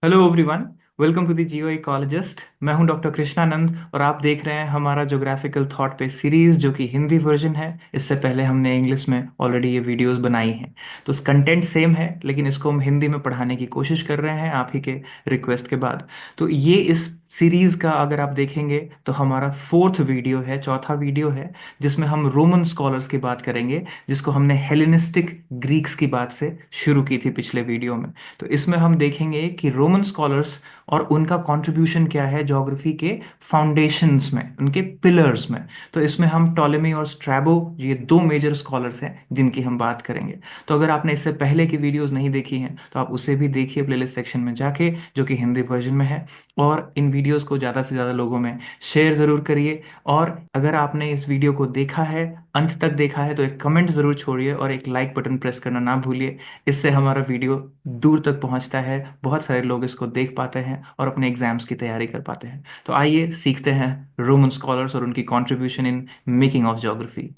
Hello everyone. Welcome to the geo ecologist. मैं हूं doctor Krishnanand और आप देख रहे हैं हमारा ज्योग्राफिकल थॉट पे सीरीज जो कि हिंदी वर्जन है। इससे पहले हमने इंग्लिश में ऑलरेडी ये वीडियोस बनाई हैं। तो उस कंटेंट सेम है लेकिन इसको हम हिंदी में पढ़ाने की कोशिश कर रहे हैं आप ही के रिक्वेस्ट के बाद। तो ये इस सीरीज का अगर आप देखेंगे तो हमारा फोर्थ वीडियो है, चौथा वीडियो है, जिसमें हम रोमन स्कॉलर्स की बात करेंगे, जिसको हमने हेलेनिस्टिक ग्रीक्स की बात से शुरू की थी पिछले वीडियो में। तो इसमें हम देखेंगे कि रोमन स्कॉलर्स और उनका कंट्रीब्यूशन क्या है ज्योग्राफी के फाउंडेशंस में, उनके पिलर्स में। तो इसमें हम टॉलेमी और स्ट्रैबो, ये दो मेजर स्कॉलर्स हैं जिनकी हम बात करेंगे। तो अगर आपने इससे पहले की वीडियोस नहीं देखी हैं तो आप उसे भी देखिए प्लेलिस्ट सेक्शन में जाके, जो कि हिंदी वर्जन में है। और इन वीडियोस को ज़्यादा से ज़्यादा लोगों में शेयर ज़रूर करिए। और अगर आपने इस वीडियो को देखा है, अंत तक देखा है, तो एक कमेंट ज़रूर छोड़िए और एक लाइक बटन प्रेस करना ना भूलिए। इससे हमारा वीडियो दूर तक पहुंचता है, बहुत सारे लोग इसको देख पाते हैं और अपने एग्जाम्स की तैयारी कर पाते हैं। तो आइए सीखते हैं रोमन स्कॉलर्स और उनकी contribution in making of geography.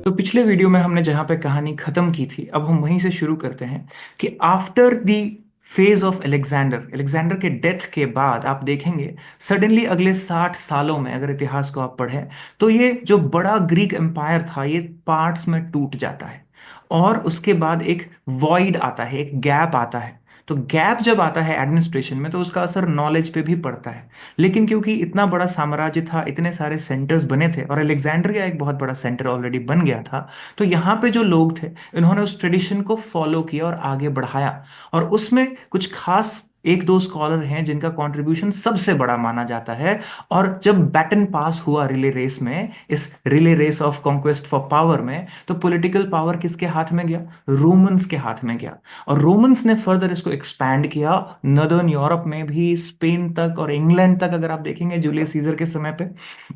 तो पिछले वीडियो में हमने जहां पे कहानी खत्म की थी, अब हम वहीं से शुरू करते हैं कि after the phase of Alexander, Alexander के डेथ के बाद आप देखेंगे सडनली अगले 60 सालों में, अगर इतिहास को आप पढ़ें, तो ये जो बड़ा ग्रीक एम्पायर था ये पार्ट्स में टूट जाता है। और उसके बाद एक वॉइड आता है, एक गैप आता है। तो गैप जब आता है एडमिनिस्ट्रेशन में तो उसका असर नॉलेज पे भी पड़ता है। लेकिन क्योंकि इतना बड़ा साम्राज्य था, इतने सारे सेंटर्स बने थे और अलेक्जेंड्रिया एक बहुत बड़ा सेंटर ऑलरेडी बन गया था, तो यहाँ पे जो लोग थे इन्होंने उस ट्रेडिशन को फॉलो किया और आगे बढ़ाया। और उसमें कुछ खास एक दो स्कॉलर हैं जिनका कंट्रीब्यूशन सबसे बड़ा माना जाता है। और जब बैटन पास हुआ रिले रेस में, इस relay race of conquest for power में, तो पॉलिटिकल पावर किसके हाथ में गया? रोमन्स के हाथ में गया। और रोमन्स ने फर्दर इसको एक्सपैंड किया, नदर्न यूरोप में भी, स्पेन तक और इंग्लैंड तक, अगर आप देखेंगे जूलियस सीजर के समय पे,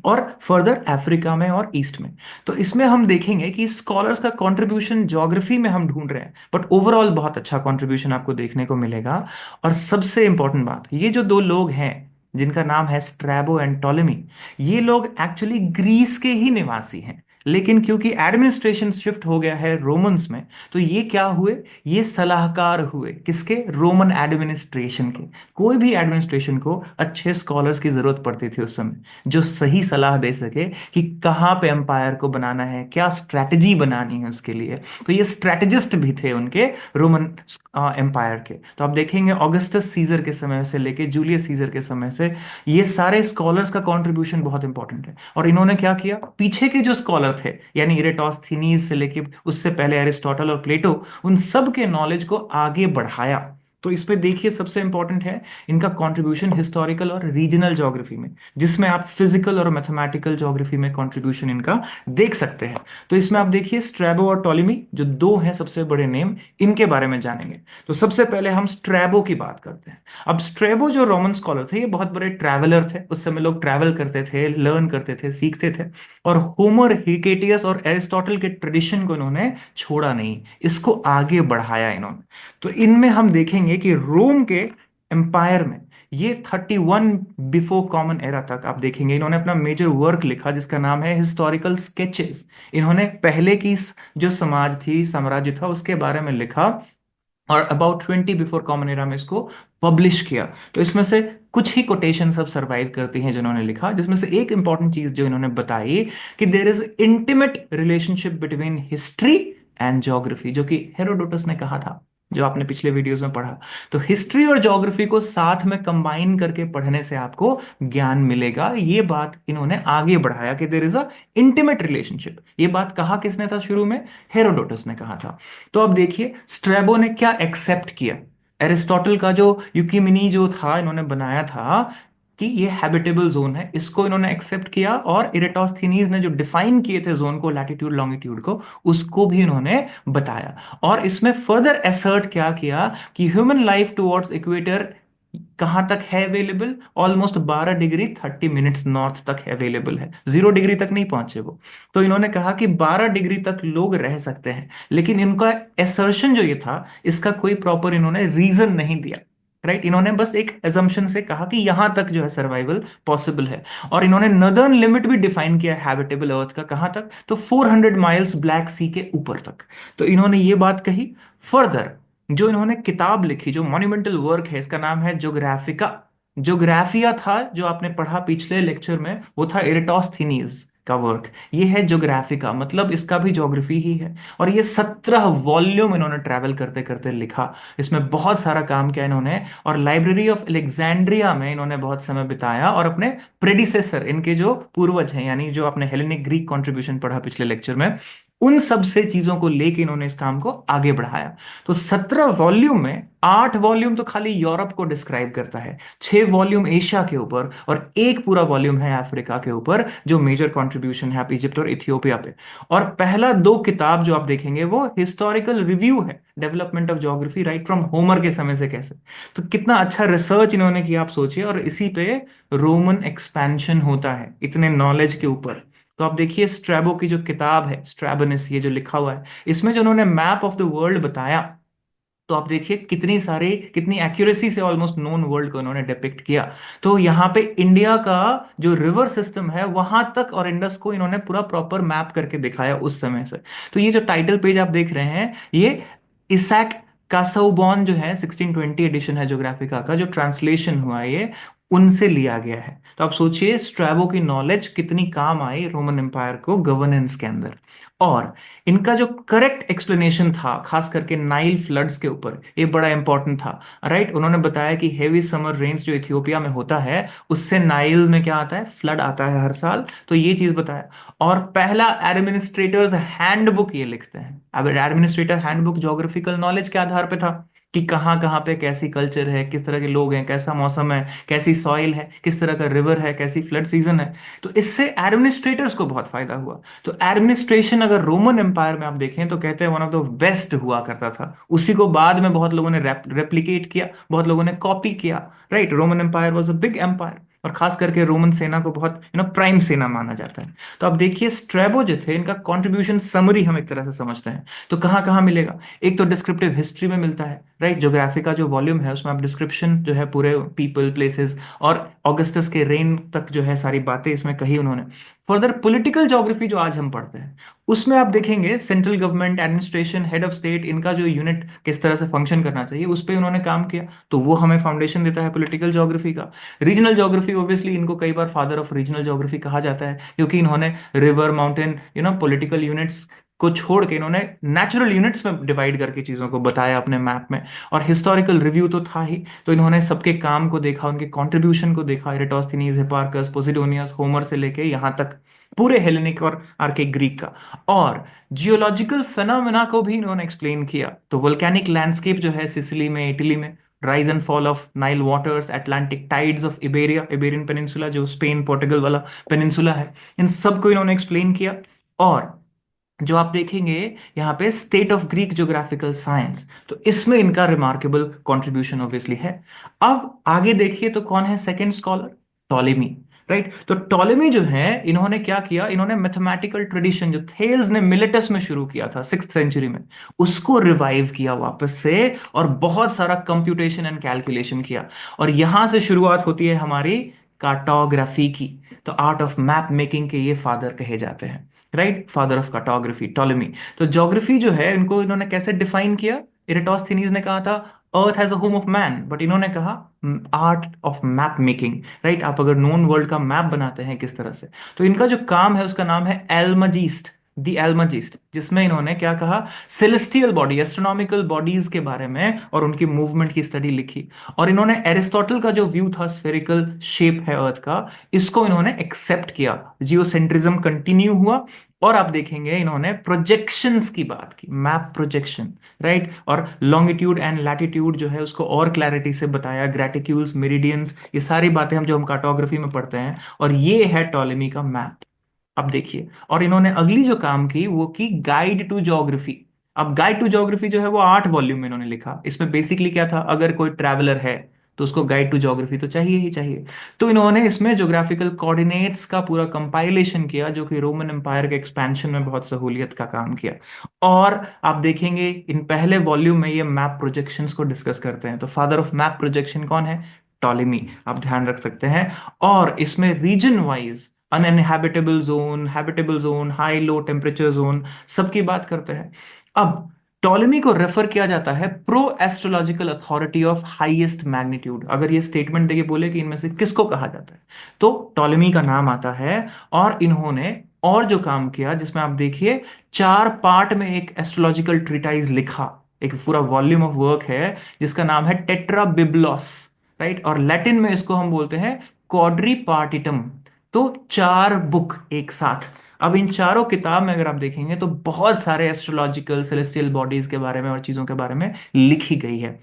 और फर्दर अफ्रीका में और ईस्ट में। तो इसमें हम देखेंगे कि स्कॉलर्स का कंट्रीब्यूशन ज्योग्राफी में हम ढूंढ रहे हैं, बट ओवरऑल बहुत अच्छा कंट्रीब्यूशन आपको देखने को मिलेगा। और सबसे इंपॉर्टेंट बात, ये जो दो लोग हैं जिनका नाम है स्ट्रैबो एंड टॉलेमी, ये लोग एक्चुअली ग्रीस के ही निवासी हैं। लेकिन क्योंकि एडमिनिस्ट्रेशन शिफ्ट हो गया है रोमन्स में, तो ये क्या हुए? ये सलाहकार हुए किसके? रोमन एडमिनिस्ट्रेशन के। कोई भी एडमिनिस्ट्रेशन को अच्छे स्कॉलर्स की जरूरत पड़ती थी उस समय, जो सही सलाह दे सके कि कहाँ पे एम्पायर को बनाना है, क्या स्ट्रैटेजी बनानी है उसके लिए। तो ये स्ट्रैटेजिस्ट भी थे उनके रोमन एम्पायर के। तो आप देखेंगे ऑगस्टस सीजर के समय से लेके जूलियस सीजर के समय से ये सारे स्कॉलर्स का कंट्रीब्यूशन बहुत इंपॉर्टेंट है। और इन्होंने क्या किया? पीछे के जो स्कॉलर थे, यानी इरेटोस्थीनीज से लेके उससे पहले एरिस्टोटल और प्लेटो, उन सब के नॉलेज को आगे बढ़ाया। तो इस पे देखिए सबसे इंपॉर्टेंट है इनका कंट्रीब्यूशन हिस्टोरिकल और रीजनल ज्योग्राफी में, जिसमें आप फिजिकल और मैथमेटिकल ज्योग्राफी में कंट्रीब्यूशन इनका देख सकते हैं। तो इसमें आप देखिए स्ट्रैबो और टॉलेमी जो दो हैं सबसे बड़े नेम, इनके बारे में जानेंगे। तो सबसे पहले हम स्ट्रैबो की बात करते हैं। अब स्ट्रैबो जो रोमन स्कॉलर थे, ये बहुत बड़े ट्रैवलर थे। उस समय लोग ट्रैवल करते थे, लर्न करते थे, सीखते थे। और होमर, हिकेटियस और एरिस्टोटल के ट्रेडिशन को इन्होंने छोड़ा नहीं, इसको आगे बढ़ाया इन्होंने। तो इनमें हम देखेंगे कि रोम के एम्पायर में ये 31 बिफोर कॉमन एरा तक आप देखेंगे इन्होंने अपना मेजर वर्क लिखा जिसका नाम है हिस्टोरिकल स्केचेस। इन्होंने पहले की जो समाज थी, साम्राज्य था, उसके बारे में लिखा और अबाउट 20 बिफोर कॉमन एरा में इसको पब्लिश किया। तो इसमें से कुछ ही कोटेशन सब सरवाइव करती हैं जिन्होंने लिखा, जिसमें से एक इंपॉर्टेंट चीज जो इन्होंने बताई कि there is intimate relationship between history and geography, जो कि हेरोडोटस ने कहा था, जो आपने पिछले वीडियोस में पढ़ा। तो हिस्ट्री और ज्योग्राफी को साथ में कंबाइन करके पढ़ने से आपको ज्ञान मिलेगा, ये बात इन्होंने आगे बढ़ाया कि there is a intimate relationship. ये बात कहा किसने था शुरू में? हेरोडोटस ने कहा था। तो अब देखिए स्ट्रैबो ने क्या एक्सेप्ट किया। एरिस्टोटल का जो यूकिमिनी जो था इन्होंने बनाया था कि ये हैबिटेबल जोन है, इसको इन्होंने एक्सेप्ट किया। और इरेटोस्थीनीज ने जो डिफाइन किए थे जोन को, लैटिट्यूड लॉन्गिट्यूड को, उसको भी इन्होंने बताया। और इसमें फर्दर असर्ट क्या किया कि ह्यूमन लाइफ टुवर्ड्स इक्वेटर कहां तक है available? Almost 12 degree 30 minutes north तक है अवेलेबल है, 0 डिग्री तक नहीं पहुंचे वो। तो इन्होंने कहा कि 12 डिग्री तक लोग रह सकते हैं। लेकिन इनका एसर्शन जो ये था, इसका कोई प्रॉपर इन्होंने रीजन नहीं दिया। राइट, इन्होंने बस एक एजम्पशन से कहा कि यहां तक जो है सर्वाइवल पॉसिबल है। और इन्होंने नदर्न लिमिट भी डिफाइन किया हैबिटेबल अर्थ का, कहां तक, तो 400 माइल्स ब्लैक सी के ऊपर तक। तो इन्होंने ये बात कही। फर्दर जो इन्होंने किताब लिखी, जो मॉन्यूमेंटल वर्क है, इसका नाम है जोग्राफिका। जोग्राफिया था जो आपने पढ़ा पिछले लेक्चर में, वो था इरेटोस्थीनीज का वर्क। ये है जोग्राफिका, मतलब इसका भी ज्योग्राफी ही है। और ये 17 वॉल्यूम इन्होंने ट्रैवल करते करते लिखा। इसमें बहुत सारा काम किया इन्होंने, और लाइब्रेरी ऑफ अलेक्जेंड्रिया में इन्होंने बहुत समय बिताया, और अपने प्रेडिसेसर, इनके जो पूर्वज हैं, यानी जो आपने हेलेनिक ग्रीक कंट्रीब्यूशन पढ़ा पिछले लेक्चर में, उन सब से चीजों को लेके इन्होंने इस काम को आगे बढ़ाया। तो 17 वॉल्यूम में 8 वॉल्यूम तो खाली यूरोप को डिस्क्राइब करता है, 6 वॉल्यूम एशिया के ऊपर, और एक पूरा वॉल्यूम है अफ्रीका के ऊपर, जो मेजर कंट्रीब्यूशन है आप इजिप्ट और इथियोपिया पे। और पहला 2 किताब जो आप देखेंगे वो हिस्टोरिकल रिव्यू है, development of geography right from Homer के समय से कैसे। तो कितना अच्छा रिसर्च इन्होंने किया आप सोचिए, और इसी पे रोमन एक्सपेंशन होता है इतने नॉलेज के ऊपर। तो आप देखिए स्ट्रैबो की जो किताब है, स्ट्रैबोनिस, ये जो लिखा हुआ है, इसमें जो उन्होंने मैप ऑफ द वर्ल्ड बताया, तो आप देखिए कितनी सारी, कितनी एक्यूरेसी से ऑलमोस्ट नोन वर्ल्ड को उन्होंने डिपिक्ट किया। तो यहाँ पे इंडिया का जो रिवर सिस्टम है वहां तक, और इंडस को इन्होंने पूरा प्रॉपर मैप करके दिखाया उस समय से। तो ये जो टाइटल पेज आप देख रहे हैं, ये इसैक कासाउबॉन जो है 1620 एडिशन है ज्योग्राफिका का, जो ट्रांसलेशन हुआ है ये उनसे लिया गया है। तो आप सोचिए स्ट्रैबो की नॉलेज कितनी काम आई रोमन एम्पायर को गवर्नेंस के अंदर। और इनका जो करेक्ट एक्सप्लेनेशन था खास करके नाइल फ्लड्स के ऊपर, ये बड़ा इंपॉर्टेंट था। राइट, उन्होंने बताया कि हेवी समर रेन्स जो इथियोपिया में होता है, उससे नाइल में क्या आता है, फ्लड आता है हर साल। तो ये चीज बताया। और पहला एडमिनिस्ट्रेटर्स हैंडबुक ये लिखते हैं। अब एडमिनिस्ट्रेटर हैंडबुक ज्योग्राफिकल नॉलेज के आधार पे था, कि कहाँ कहाँ पे कैसी कल्चर है, किस तरह के लोग हैं, कैसा मौसम है, कैसी सॉइल है, किस तरह का रिवर है, कैसी फ्लड सीजन है। तो इससे एडमिनिस्ट्रेटर्स को बहुत फायदा हुआ। तो एडमिनिस्ट्रेशन अगर रोमन एम्पायर में आप देखें तो कहते हैं वन ऑफ द बेस्ट हुआ करता था। उसी को बाद में बहुत लोगों ने रेप्लिकेट किया, बहुत लोगों ने कॉपी किया। Right, Roman empire was a big empire, और खास करके रोमन सेना को बहुत प्राइम सेना माना जाता है। तो अब देखिए स्ट्रैबो जो थे, इनका कंट्रीब्यूशन समरी हम एक तरह से समझते हैं, तो कहाँ कहाँ मिलेगा। एक तो डिस्क्रिप्टिव हिस्ट्री में मिलता है। राइट, ज्योग्राफी का जो वॉल्यूम है उसमें आप डिस्क्रिप्शन जो है पूरे पीपल, प्लेसेस, और ऑगस्टस के रेन तक जो है सारी बातें इसमें कही उन्होंने। फर्दर पॉलिटिकल ज्योग्राफी जो आज हम पढ़ते हैं, उसमें आप देखेंगे central government, administration, head of state, इनका जो यूनिट किस तरह से फंक्शन करना चाहिए, उस पर उन्होंने काम किया। तो वो हमें फाउंडेशन देता है पॉलिटिकल ज्योग्राफी का। रीजनल ज्योग्राफी, ऑब्वियसली इनको कई बार फादर ऑफ रीजनल ज्योग्राफी कहा जाता है, क्योंकि इन्होंने रिवर, माउंटेन, पॉलिटिकल यूनिट्स को छोड़ के इन्होंने नेचुरल यूनिट्स में डिवाइड करके चीजों को बताया अपने मैप में। और हिस्टोरिकल रिव्यू तो था ही, तो इन्होंने सबके काम को देखा, उनके कंट्रीब्यूशन को देखा, इरेटोस्थनीज, हिपार्कस, पोसिडोनियस, होमर से लेके यहां तक पूरे हेलेनिक और आर्किक ग्रीक का। और जियोलॉजिकल फेनोमेना को भी इन्होंने एक्सप्लेन किया। तो वोल्केनिक लैंडस्केप जो है सिसिली में, इटली में, rise and fall of Nile waters, Atlantic tides of इबेरिया, Iberian peninsula जो स्पेन पोर्टुगल वाला पेनिनसुला है, इन सबको इन्होंने एक्सप्लेन किया। और जो आप देखेंगे यहाँ पे state of Greek geographical science, तो इसमें इनका रिमार्केबल कंट्रीब्यूशन ऑब्वियसली है। अब आगे देखिए तो कौन है सेकंड स्कॉलर, टॉलेमी। राइट, तो टॉलेमी जो है, इन्होंने क्या किया, इन्होंने मैथमेटिकल ट्रेडिशन जो थेल्स ने मिलेटस में शुरू किया था 6th सेंचुरी में, उसको रिवाइव किया वापस से, और बहुत सारा कंप्यूटेशन एंड कैलकुलेशन किया। और यहां से शुरुआत होती है हमारी कार्टोग्राफी की। तो आर्ट ऑफ मैप मेकिंग के ये फादर कहे जाते हैं। Right, father of cartography Ptolemy. तो ज्योग्राफी जो है इनको इन्होंने कैसे डिफाइन किया, इरेटोस्थनीज ने कहा था earth has a home of man, but इन्होंने कहा art of map making. Right, आप अगर नोन वर्ल्ड का मैप बनाते हैं किस तरह से, तो इनका जो काम है उसका नाम है एल्मजिस्ट, द एल्मजिस्ट, जिसमें इन्होंने क्या कहा, सेलेस्टियल बॉडी, एस्ट्रोनॉमिकल बॉडीज के बारे में और उनकी मूवमेंट की स्टडी लिखी। और इन्होंने एरिस्टोटल का जो व्यू था स्फेरिकल शेप है अर्थ का, इसको इन्होंने एक्सेप्ट किया, जियोसेंट्रिज्म कंटिन्यू हुआ। और आप देखेंगे इन्होंने प्रोजेक्शंस की बात की, मैप प्रोजेक्शन। राइट, और लॉन्गिट्यूड एंड लैटिट्यूड जो है उसको और क्लैरिटी से बताया, ग्रेटिक्यूल्स, मेरिडियंस, ये सारी बातें हम जो हम कार्टोग्राफी में पढ़ते हैं। और ये है टॉलेमी का मैप। अब देखिए, और इन्होंने अगली जो काम की वो की गाइड टू ज्योग्राफी। अब गाइड टू ज्योग्राफी जो है वो 8 वॉल्यूम में इन्होंने लिखा। इसमें बेसिकली क्या था, अगर कोई ट्रैवलर है तो उसको गाइड टू ज्योग्राफी तो चाहिए ही चाहिए। तो इन्होंने इसमें ज्योग्राफिकल कोऑर्डिनेट्स का पूरा कंपाइलेशन किया, जो कि रोमन एम्पायर के एक्सपेंशन में बहुत सहूलियत का काम किया। और आप देखेंगे इन पहले वॉल्यूम में ये मैप प्रोजेक्शंस को डिस्कस करते हैं। तो फादर ऑफ मैप प्रोजेक्शन कौन है? टॉलेमी, आप ध्यान रख सकते हैं। और इसमें region wise uninhabitable zone, habitable zone, high low temperature zone, सबकी बात करते हैं। अब टॉलेमी को रेफर किया जाता है pro astrological authority of highest magnitude. अगर ये स्टेटमेंट देके बोले कि इनमें से किसको कहा जाता है, तो टॉलेमी का नाम आता है। और इन्होंने और जो काम किया, जिसमें आप देखिए 4 पार्ट में एक एस्ट्रोलॉजिकल ट्रीटाइज लिखा, एक पूरा वॉल्यूम ऑफ वर्क है जिसका नाम है टेट्रा बिब्लोस, राइट। और लैटिन में इसको हम बोलते हैं क्वाड्रीपार्टिटम। तो 4 बुक एक साथ। अब इन चारों किताब में अगर आप देखेंगे तो बहुत सारे एस्ट्रोलॉजिकल सेलेस्टियल बॉडीज के बारे में और चीजों के बारे में लिखी गई है।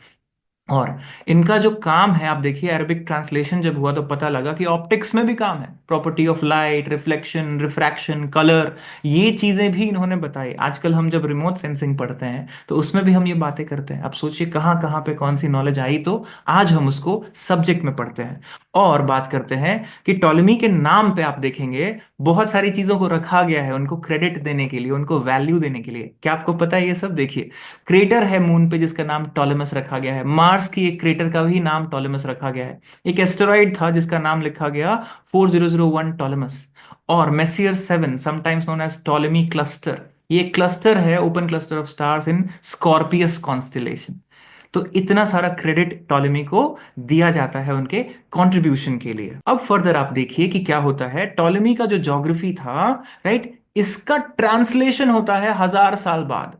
और इनका जो काम है, आप देखिए अरबिक ट्रांसलेशन जब हुआ तो पता लगा कि ऑप्टिक्स में भी काम है, property of light, reflection, refraction, colour, ये चीजें भी इन्होंने बताई। आजकल हम जब रिमोट सेंसिंग पढ़ते हैं तो उसमें भी हम ये बातें करते हैं। अब सोचिए कहाँ कहाँ पे कौन सी नॉलेज आई, तो आज हम उसको सब्जेक्ट में पढ़ते हैं। और बात करते हैं कि टॉलेमी के नाम पे आप देखेंगे बहुत सारी चीजों को रखा गया है, उनको क्रेडिट देने के लिए, उनको वैल्यू देने के लिए। क्या आपको पता है ये सब? देखिए, क्रेटर है मून पे जिसका नाम टॉलेमस रखा गया है। मार्स की एक क्रेटर का भी नाम टॉलेमस रखा गया है। एक एस्टेरॉइड था जिसका नाम लिखा गया 4001 टॉलेमस। और Messier 7, sometimes known as Ptolemy cluster, ये क्लस्टर है, open cluster of stars in Scorpius constellation. तो इतना सारा क्रेडिट टॉलेमी को दिया जाता है उनके कंट्रीब्यूशन के लिए। अब फर्दर आप देखिए कि क्या होता है। टॉलेमी का जो ज्योग्राफी था, राइट, इसका ट्रांसलेशन होता है 1000 साल बाद।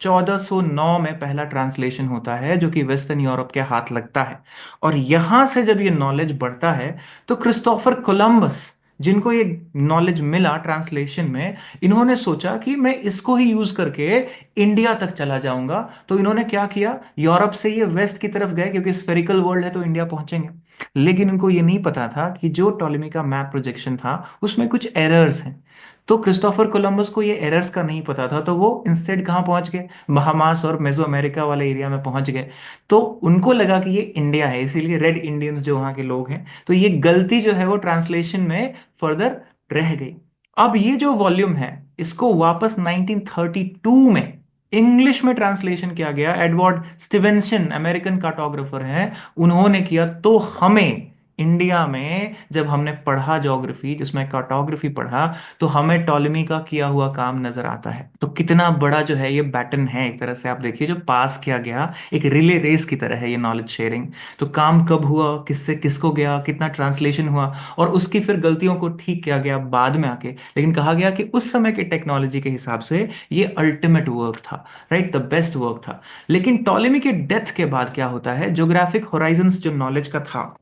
1409 में पहला ट्रांसलेशन होता है, जो कि वेस्टर्न यूरोप के हाथ लगता है। और यहां से जब ये नॉलेज बढ़ता है, तो क्रिस्टोफर कोलंबस, जिनको ये नॉलेज मिला ट्रांसलेशन में, इन्होंने सोचा कि मैं इसको ही यूज करके इंडिया तक चला जाऊंगा। तो इन्होंने क्या किया, यूरोप से ये वेस्ट की तरफ गए, क्योंकि स्फेरिकल वर्ल्ड है तो इंडिया पहुंचेंगे। लेकिन उनको ये नहीं पता था कि जो टॉलेमी का मैप प्रोजेक्शन था उसमें कुछ एरर्स हैं। तो क्रिस्टोफर कोलंबस को ये एरर्स का नहीं पता था, तो वो इंस्टेड कहाँ पहुंच गए, बहामास और मेसो अमेरिका वाले एरिया में पहुंच गए। तो उनको लगा कि ये इंडिया है, इसीलिए रेड इंडियंस जो वहां के लोग हैं। तो ये गलती जो है वो ट्रांसलेशन में फर्दर रह गई। अब ये जो वॉल्यूम है, इसको वापस 1932 में इंग्लिश में ट्रांसलेशन किया गया। एडवर्ड स्टीवेंसन, अमेरिकन कार्टोग्राफर हैं, उन्होंने किया। तो हमें इंडिया में जब हमने पढ़ा ज्योग्राफी, जिसमें कार्टोग्राफी पढ़ा, तो हमें टॉलेमी का किया हुआ काम नजर आता है। तो कितना बड़ा जो है ये बैटन है, एक तरह से आप देखिए, जो पास किया गया, एक रिले रेस की तरह है ये नॉलेज शेयरिंग। तो काम कब हुआ, किससे किसको गया, कितना ट्रांसलेशन हुआ, और उसकी फिर गलतियों को ठीक किया गया बाद में आके। लेकिन कहा गया कि उस समय के टेक्नोलॉजी के हिसाब से ये अल्टीमेट वर्क था, राइट, द बेस्ट वर्क था। लेकिन टॉलेमी के डेथ के बाद क्या होता है, ज्योग्राफिक होराइजंस जो नॉलेज का था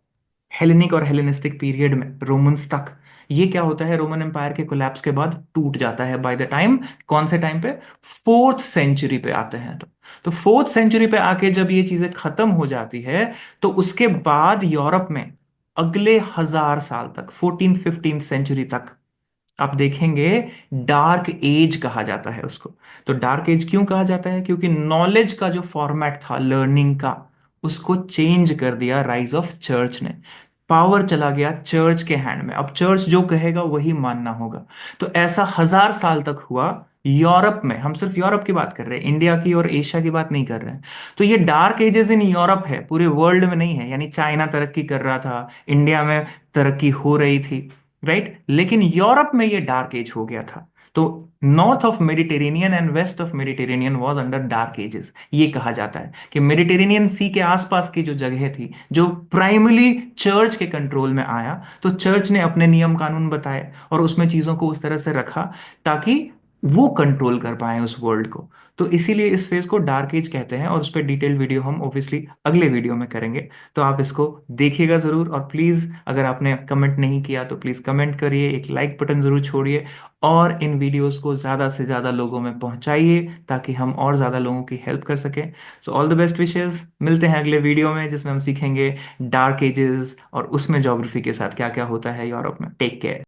हेलेनिक और हेलेनिस्टिक पीरियड में, रोमन्स तक, ये क्या होता है, रोमन एम्पायर के कोलैप्स के बाद टूट जाता है। बाय द टाइम, कौन से टाइम पे, 4th सेंचुरी पे आते हैं। तो 4th सेंचुरी पे आके जब ये चीजें खत्म हो जाती है, तो उसके बाद यूरोप में अगले 1000 साल तक, 14th-15th सेंचुरी तक, आप देखेंगे डार्क एज कहा जाता है उसको। तो डार्क एज क्यों कहा जाता है? क्योंकि नॉलेज का जो फॉर्मेट था लर्निंग का, उसको चेंज कर दिया राइज ऑफ चर्च ने। पावर चला गया चर्च के हैंड में। अब चर्च जो कहेगा वही मानना होगा। तो ऐसा 1000 साल तक हुआ यूरोप में। हम सिर्फ यूरोप की बात कर रहे हैं, इंडिया की और एशिया की बात नहीं कर रहे हैं। तो ये डार्क एजेस इन यूरोप है, पूरे वर्ल्ड में नहीं है। यानी चाइना तरक्की कर रहा था, इंडिया में तरक्की हो रही थी, राइट, लेकिन यूरोप में ये डार्क एज हो गया था। तो north of Mediterranean and west of Mediterranean was under dark ages. ये कहा जाता है कि मेडिटेरेनियन सी के आसपास की जो जगह थी, जो प्राइमरी चर्च के कंट्रोल में आया, तो चर्च ने अपने नियम कानून बताए और उसमें चीजों को उस तरह से रखा ताकि वो कंट्रोल कर पाए उस वर्ल्ड को। तो इसीलिए इस फेज को डार्क एज कहते हैं, और उस पर डिटेल्ड वीडियो हम ऑब्वियसली अगले वीडियो में करेंगे। तो आप इसको देखिएगा जरूर। और प्लीज, अगर आपने कमेंट नहीं किया तो प्लीज कमेंट करिए, एक लाइक बटन जरूर छोड़िए, और इन वीडियोस को ज्यादा से ज्यादा लोगों में पहुंचाइए ताकि हम और ज्यादा लोगों की हेल्प कर सकें। So all the best wishes. मिलते हैं अगले वीडियो में, जिसमें हम सीखेंगे डार्क एजेस और उसमें ज्योग्राफी के साथ क्या क्या होता है यूरोप में। Take care.